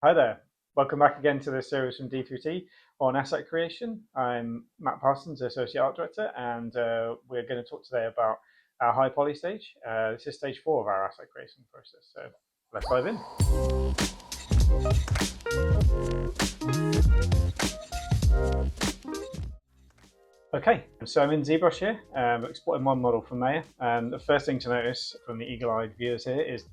Hi there. Welcome back again to the series from D3t on asset creation. I'm Matt Parsons, Associate Art Director, and we're going to talk today about our high poly stage. This is stage 4 of our asset creation process. So let's dive in. Okay, so I'm in ZBrush here, exporting one model from Maya, and the first thing to notice from the eagle-eyed viewers here is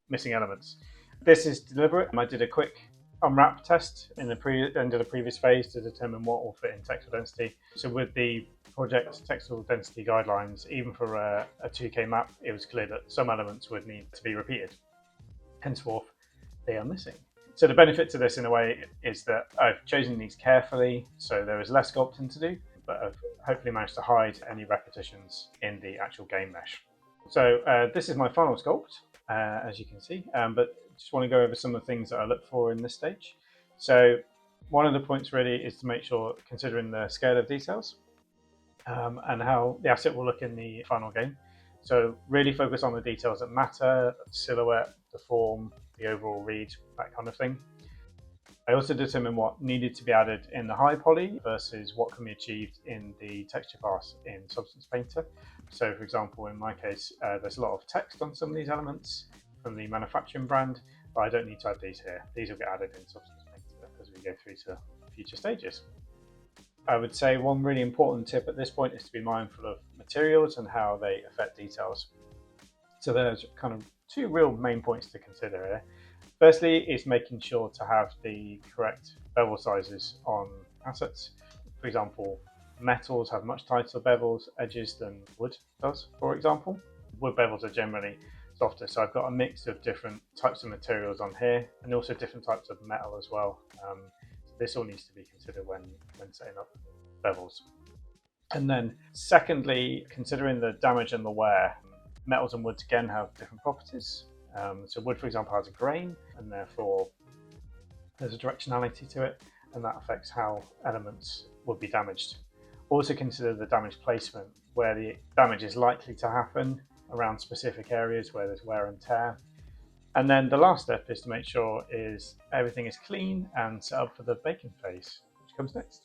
missing elements. This is deliberate. I did a quick unwrap test in the end of the previous phase to determine what will fit in textile density. So with the project textile density guidelines, even for a 2K map, it was clear that some elements would need to be repeated. Henceforth, they are missing. So the benefit to this in a way is that I've chosen these carefully, so there is less sculpting to do, but I've hopefully managed to hide any repetitions in the actual game mesh. So this is my final sculpt, as you can see, but just want to go over some of the things that I look for in this stage. So one of the points really is to make sure, considering the scale of details and how the asset will look in the final game. So really focus on the details that matter, the silhouette, the form, the overall read, that kind of thing. I also determined what needed to be added in the high poly versus what can be achieved in the texture pass in Substance Painter. So for example, in my case, there's a lot of text on some of these elements from the manufacturing brand, but I don't need to add these here. These will get added in Substance Painter as we go through to future stages. I would say one really important tip at this point is to be mindful of materials and how they affect details. So there's kind of two real main points to consider here. Firstly, is making sure to have the correct bevel sizes on assets. For example, metals have much tighter bevels edges than wood does, for example. Wood bevels are generally softer, so I've got a mix of different types of materials on here and also different types of metal as well. So this all needs to be considered when setting up bevels. And then secondly, considering the damage and the wear, metals and woods again have different properties. So wood, for example, has a grain, and therefore there's a directionality to it, and that affects how elements would be damaged. Also consider the damage placement, where the damage is likely to happen around specific areas where there's wear and tear. And then the last step is to make sure is everything is clean and set up for the baking phase, which comes next.